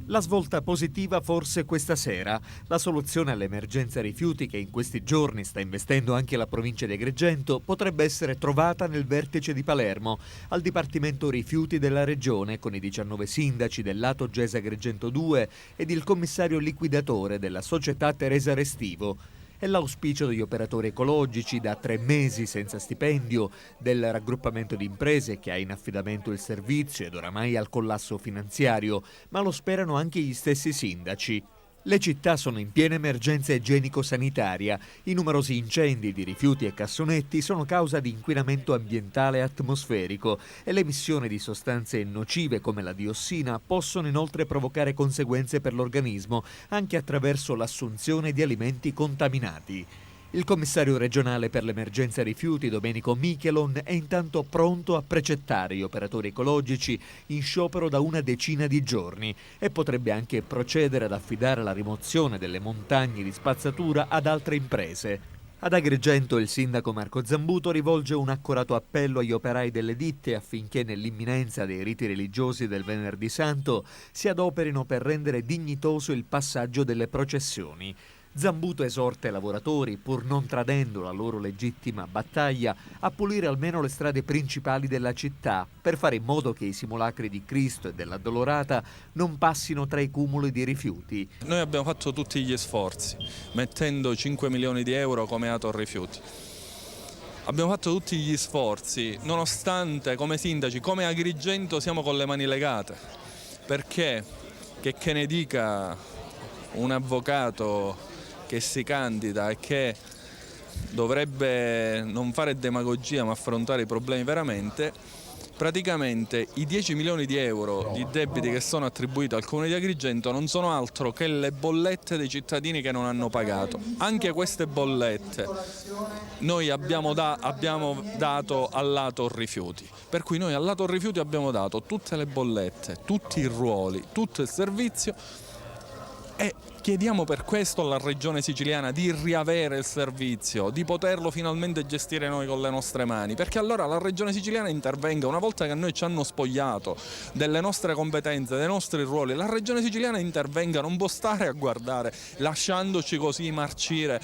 La svolta positiva forse questa sera. La soluzione all'emergenza rifiuti che in questi giorni sta investendo anche la provincia di Agrigento potrebbe essere trovata nel vertice di Palermo, al Dipartimento Rifiuti della Regione, con i 19 sindaci del lato GES Agrigento 2 ed il commissario liquidatore della società Teresa Restivo. È l'auspicio degli operatori ecologici da 3 mesi senza stipendio, del raggruppamento di imprese che ha in affidamento il servizio ed oramai al collasso finanziario, ma lo sperano anche gli stessi sindaci. Le città sono in piena emergenza igienico-sanitaria. I numerosi incendi di rifiuti e cassonetti sono causa di inquinamento ambientale e atmosferico e l'emissione di sostanze nocive come la diossina possono inoltre provocare conseguenze per l'organismo anche attraverso l'assunzione di alimenti contaminati. Il commissario regionale per l'emergenza rifiuti, Domenico Michelon, è intanto pronto a precettare gli operatori ecologici in sciopero da una decina di giorni e potrebbe anche procedere ad affidare la rimozione delle montagne di spazzatura ad altre imprese. Ad Agrigento il sindaco Marco Zambuto rivolge un accorato appello agli operai delle ditte affinché nell'imminenza dei riti religiosi del Venerdì Santo si adoperino per rendere dignitoso il passaggio delle processioni. Zambuto esorta i lavoratori, pur non tradendo la loro legittima battaglia, a pulire almeno le strade principali della città per fare in modo che i simulacri di Cristo e dell'Addolorata non passino tra i cumuli di rifiuti. Noi abbiamo fatto tutti gli sforzi, mettendo 5 milioni di euro come Ator Rifiuti. Abbiamo fatto tutti gli sforzi, nonostante come sindaci, come Agrigento siamo con le mani legate, perché che ne dica un avvocato che si candida e che dovrebbe non fare demagogia ma affrontare i problemi veramente, praticamente i 10 milioni di euro di debiti che sono attribuiti al Comune di Agrigento non sono altro che le bollette dei cittadini che non hanno pagato. Anche queste bollette noi abbiamo dato al lato rifiuti, per cui noi al lato rifiuti abbiamo dato tutte le bollette, tutti i ruoli, tutto il servizio. E chiediamo per questo alla Regione Siciliana di riavere il servizio, di poterlo finalmente gestire noi con le nostre mani, perché allora la Regione Siciliana intervenga. Una volta che noi ci hanno spogliato delle nostre competenze, dei nostri ruoli, la Regione Siciliana intervenga, non può stare a guardare lasciandoci così marcire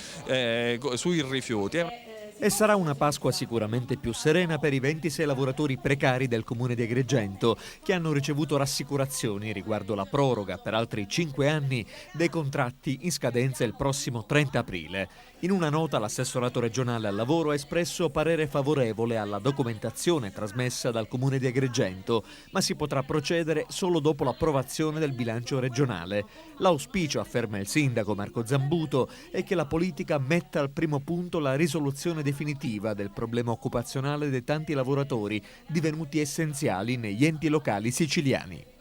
sui rifiuti. E sarà una Pasqua sicuramente più serena per i 26 lavoratori precari del comune di Agrigento che hanno ricevuto rassicurazioni riguardo la proroga per altri 5 anni dei contratti in scadenza il prossimo 30 aprile. In una nota l'assessorato regionale al lavoro ha espresso parere favorevole alla documentazione trasmessa dal comune di Agrigento, ma si potrà procedere solo dopo l'approvazione del bilancio regionale. L'auspicio, afferma il sindaco Marco Zambuto, è che la politica metta al primo punto la risoluzione definitiva del problema occupazionale dei tanti lavoratori divenuti essenziali negli enti locali siciliani.